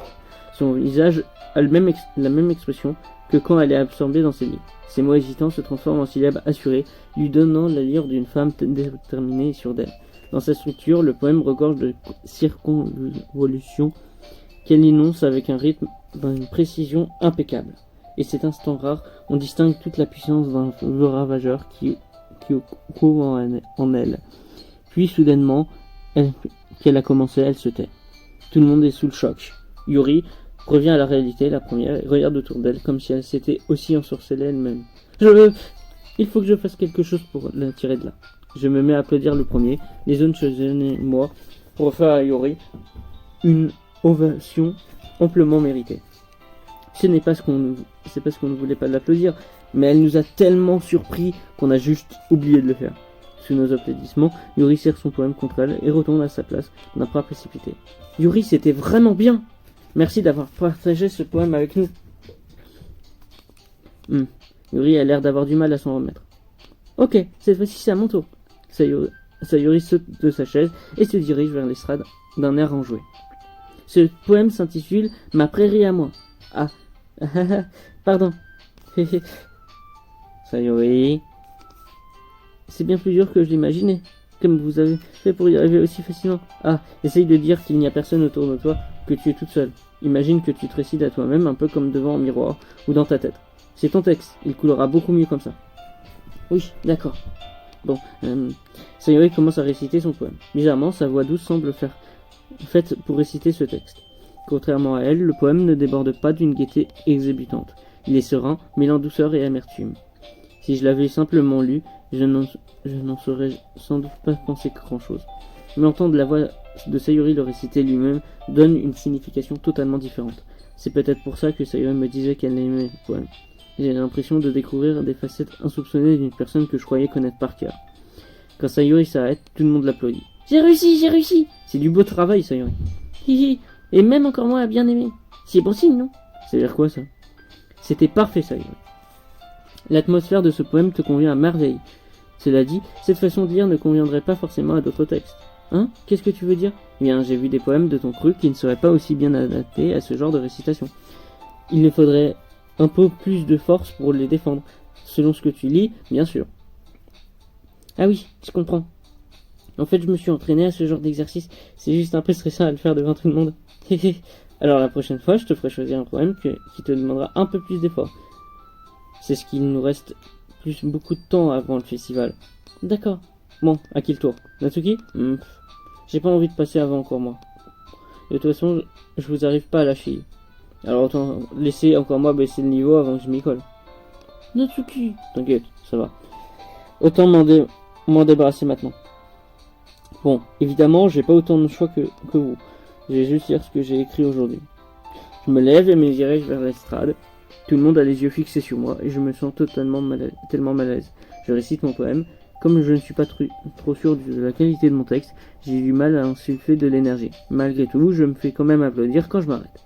Son visage a la même expression que quand elle est absorbée dans ses livres. Ses mots hésitants se transforment en syllabes assurées, lui donnant l'allure d'une femme déterminée et sûre d'elle. Dans sa structure, le poème regorge de circonvolutions qu'elle énonce avec un rythme d'une précision impeccable. Et cet instant rare, on distingue toute la puissance d'un feu ravageur qui couvre en elle. Puis soudainement, qu'elle a commencé, elle se tait. Tout le monde est sous le choc. Yuri revient à la réalité, la première, et regarde autour d'elle comme si elle s'était aussi ensorcelée elle-même. Il faut que je fasse quelque chose pour la tirer de là. Je me mets à applaudir le premier, les autres et moi, pour faire à Yuri une ovation amplement méritée. C'est parce qu'on ne voulait pas l'applaudir, mais elle nous a tellement surpris qu'on a juste oublié de le faire. Sous nos applaudissements, Yuri serre son poème contre elle et retourne à sa place d'un pas précipité. Yuri, c'était vraiment bien! Merci d'avoir partagé ce poème avec nous. Yuri a l'air d'avoir du mal à s'en remettre. Ok, cette fois-ci c'est à mon tour. Sayuri saute de sa chaise et se dirige vers l'estrade d'un air enjoué. Ce poème s'intitule Ma prairie à moi. Pardon. Sayuri. C'est bien plus dur que je l'imaginais. Comme vous avez fait pour y arriver aussi facilement. Essaye de dire qu'il n'y a personne autour de toi, que tu es toute seule. Imagine que tu te récites à toi-même un peu comme devant un miroir ou dans ta tête. C'est ton texte, il coulera beaucoup mieux comme ça. Oui, d'accord. Bon, Sayuri commence à réciter son poème. Bizarrement, sa voix douce semble faite pour réciter ce texte. Contrairement à elle, le poème ne déborde pas d'une gaieté exébutante. Il est serein, mêlant douceur et amertume. Si je l'avais simplement lu, je n'en saurais sans doute pas pensé grand-chose. Mais entendre la voix de Sayuri le réciter lui-même donne une signification totalement différente. C'est peut-être pour ça que Sayuri me disait qu'elle aimait le poème. J'ai l'impression de découvrir des facettes insoupçonnées d'une personne que je croyais connaître par cœur. Quand Sayuri s'arrête, tout le monde l'applaudit. J'ai réussi! C'est du beau travail, Sayuri. Hihi, et même encore moi à bien aimer. C'est bon signe, non? C'est-à-dire quoi, ça? C'était parfait, Sayuri. L'atmosphère de ce poème te convient à merveille. Cela dit, cette façon de lire ne conviendrait pas forcément à d'autres textes. Hein? Qu'est-ce que tu veux dire? Eh bien, j'ai vu des poèmes de ton cru qui ne seraient pas aussi bien adaptés à ce genre de récitation. Il ne faudrait un peu plus de force pour les défendre. Selon ce que tu lis, bien sûr. Ah oui, je comprends. En fait, je me suis entraîné à ce genre d'exercice. C'est juste un peu stressant à le faire devant tout le monde. Alors la prochaine fois, je te ferai choisir un poème qui te demandera un peu plus d'efforts. C'est ce qu'il nous reste beaucoup de temps avant le festival. D'accord. Bon, à qui le tour? Natsuki? J'ai pas envie de passer avant encore moi. De toute façon, je vous arrive pas à la cheville. Alors autant laisser encore moi baisser le niveau avant que je m'y colle. Natsuki. T'inquiète, ça va. Autant m'en débarrasser maintenant. Bon, évidemment, j'ai pas autant de choix que vous. J'ai juste lire ce que j'ai écrit aujourd'hui. Je me lève et me dirige vers l'estrade. Tout le monde a les yeux fixés sur moi et je me sens tellement mal à l'aise. Je récite mon poème. Comme je ne suis pas trop sûr de la qualité de mon texte, j'ai du mal à insuffler de l'énergie. Malgré tout, je me fais quand même applaudir quand je m'arrête.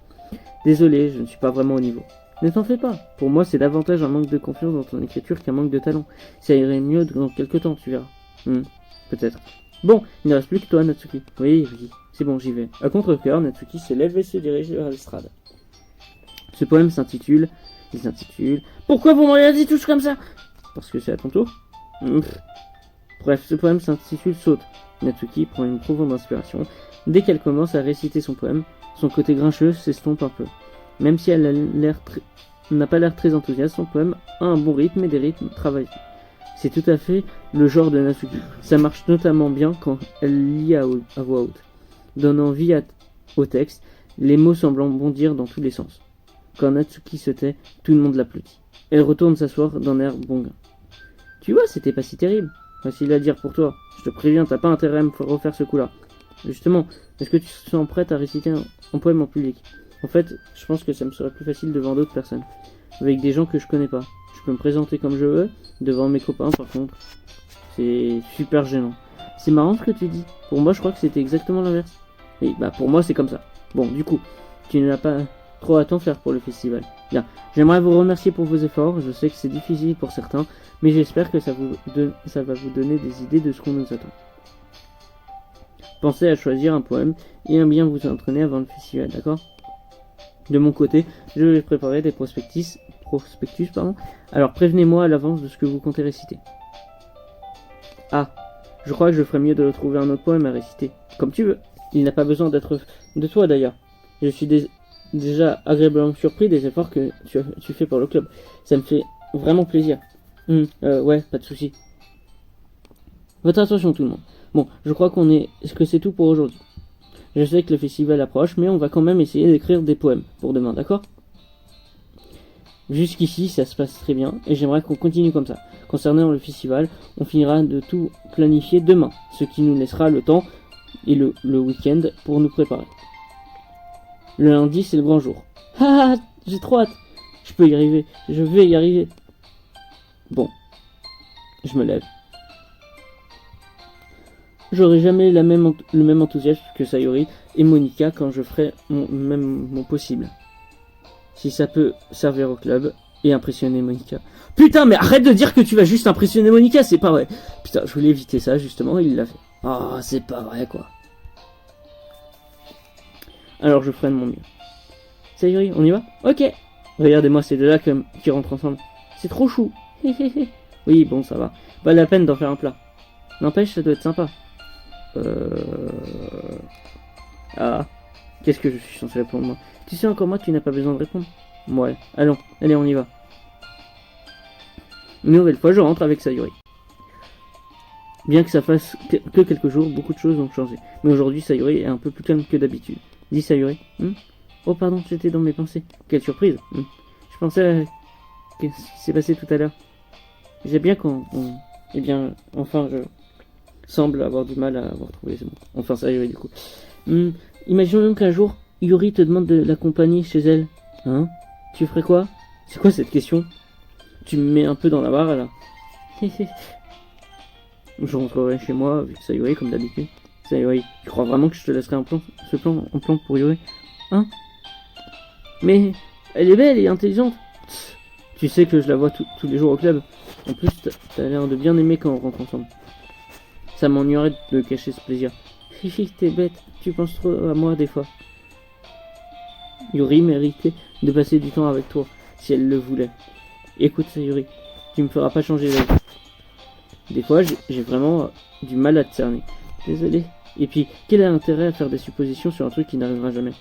Désolé, je ne suis pas vraiment au niveau. Ne t'en fais pas. Pour moi, c'est davantage un manque de confiance dans ton écriture qu'un manque de talent. Ça irait mieux dans quelques temps, tu verras. Peut-être. Bon, il ne reste plus que toi, Natsuki. Oui, c'est bon, j'y vais. À contre-cœur, Natsuki se lève et se dirige vers l'estrade. Ce poème s'intitule... Pourquoi vous me regardez tous comme ça? Parce que c'est à ton tour. Bref, ce poème s'intitule Saute. Natsuki prend une profonde inspiration. Dès qu'elle commence à réciter son poème, son côté grincheux s'estompe un peu. Même si elle n'a pas l'air très enthousiaste, son poème a un bon rythme et des rythmes travaillés. C'est tout à fait le genre de Natsuki. Ça marche notamment bien quand elle lit à voix haute, donnant vie au texte, les mots semblant bondir dans tous les sens. Quand Natsuki se tait, tout le monde l'applaudit. Elle retourne s'asseoir d'un air bongain. Tu vois, c'était pas si terrible. Facile à dire pour toi. Je te préviens, t'as pas intérêt à me refaire ce coup-là. Justement, est-ce que tu te sens prête à réciter un poème en public? En fait, je pense que ça me serait plus facile devant d'autres personnes. Avec des gens que je connais pas. Je peux me présenter comme je veux. Devant mes copains, par contre, c'est super gênant. C'est marrant ce que tu dis. Pour moi, je crois que c'était exactement l'inverse. Et bah, pour moi, c'est comme ça. Bon, du coup, tu n'as pas trop à t'en faire pour le festival. Bien, j'aimerais vous remercier pour vos efforts. Je sais que c'est difficile pour certains, mais j'espère que ça va vous donner des idées de ce qu'on nous attend. Pensez à choisir un poème et à bien vous entraîner avant le festival, d'accord? De mon côté, je vais préparer des prospectus, alors prévenez-moi à l'avance de ce que vous comptez réciter. Ah, je crois que je ferais mieux de trouver un autre poème à réciter. Comme tu veux. Il n'a pas besoin d'être de toi d'ailleurs. Je suis déjà agréablement surpris des efforts que tu fais pour le club. Ça me fait vraiment plaisir. Ouais, pas de souci. Votre attention tout le monde. Bon, je crois que c'est tout pour aujourd'hui. Je sais que le festival approche, mais on va quand même essayer d'écrire des poèmes pour demain, d'accord? Jusqu'ici, ça se passe très bien, et j'aimerais qu'on continue comme ça. Concernant le festival, on finira de tout planifier demain, ce qui nous laissera le temps et le week-end pour nous préparer. Le lundi, c'est le grand jour. Ah, j'ai trop hâte. Je vais y arriver. Bon, je me lève. J'aurai jamais le même enthousiasme que Sayori et Monica quand je ferai mon possible. Si ça peut servir au club et impressionner Monica. Putain, mais arrête de dire que tu vas juste impressionner Monica, c'est pas vrai. Putain, je voulais éviter ça justement, il l'a fait. Ah, c'est pas vrai quoi. Alors je ferai de mon mieux. Sayori, on y va? Ok. Regardez-moi ces deux-là qui rentrent ensemble. C'est trop chou. Oui, bon, ça va. Pas la peine d'en faire un plat. N'empêche, ça doit être sympa. Ah, qu'est-ce que je suis censé répondre moi? Tu sais encore moi, tu n'as pas besoin de répondre. Ouais, allez, on y va. Une nouvelle fois, je rentre avec Sayori. Bien que ça fasse que quelques jours, beaucoup de choses ont changé. Mais aujourd'hui, Sayori est un peu plus calme que d'habitude. Dis Sayori. Oh pardon, j'étais dans mes pensées. Quelle surprise. Je pensais à ce qui s'est passé tout à l'heure. J'ai bien Eh bien, enfin, je semble avoir du mal à avoir trouvé ce mot. Enfin, Sayori du coup. Imaginons qu'un jour, Yuri te demande de l'accompagner chez elle. Hein? Tu ferais quoi? C'est quoi cette question? Tu me mets un peu dans la barre là. Je rentrerai chez moi avec Sayori comme d'habitude. Sayori, tu crois vraiment que je te laisserai ce plan en plan pour Yuri? Hein? Mais elle est belle et intelligente. Tu sais que je la vois tous les jours au club. En plus, t'as l'air de bien aimer quand on rentre ensemble. Ça m'ennuierait de cacher ce plaisir. Fifi, t'es bête. Tu penses trop à moi des fois. Yuri méritait de passer du temps avec toi, si elle le voulait. Écoute, Sayori, tu me feras pas changer d'avis. Des fois, j'ai vraiment du mal à te cerner. Désolé. Et puis, quel est l'intérêt à faire des suppositions sur un truc qui n'arrivera jamais?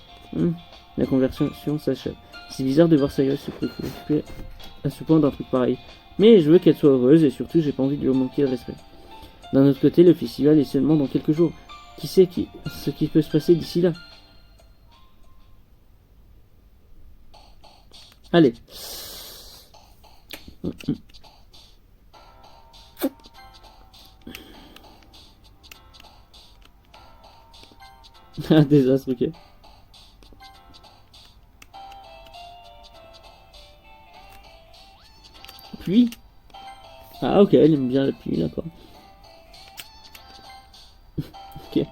La conversation s'achève. C'est bizarre de voir Sayori se préoccuper à ce point d'un truc pareil. Mais je veux qu'elle soit heureuse et surtout, j'ai pas envie de lui manquer de respect. D'un autre côté, le festival est seulement dans quelques jours. Qui sait ce qui peut se passer d'ici là? Allez. Un désastre, ok. Pluie. Ah ok, elle aime bien la pluie, d'accord. Ok.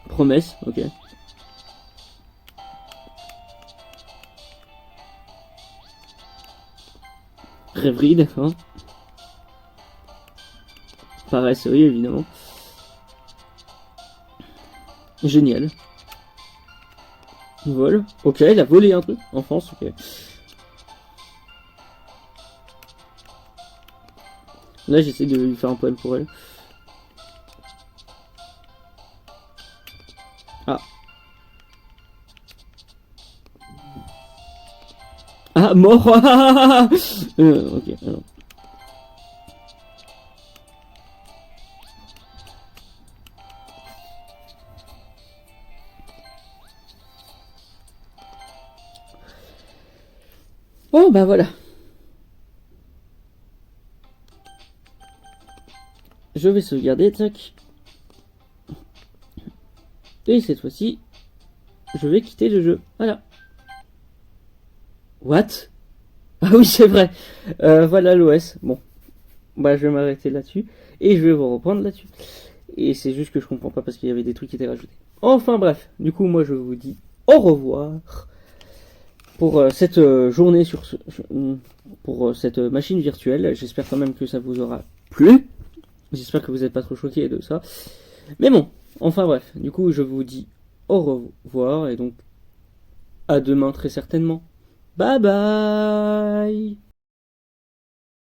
Promesse, ok. Rêverie, d'accord. Paresse, oui, évidemment. Génial. Vol. Ok, elle a volé un truc en France, ok. Là, j'essaie de lui faire un poème pour elle. Ah. Ah, mort. Ok, alors. Oh, bah voilà. Je vais sauvegarder, tac. Et cette fois-ci, je vais quitter le jeu. Voilà. What? Ah oui, c'est vrai. Voilà l'OS. Bon. Bah, je vais m'arrêter là-dessus. Et je vais vous reprendre là-dessus. Et c'est juste que je comprends pas parce qu'il y avait des trucs qui étaient rajoutés. Enfin bref. Du coup, moi, je vous dis au revoir. Pour cette journée pour cette machine virtuelle. J'espère quand même que ça vous aura plu. J'espère que vous n'êtes pas trop choqués de ça. Mais bon, enfin bref. Du coup, je vous dis au revoir et donc à demain très certainement. Bye bye.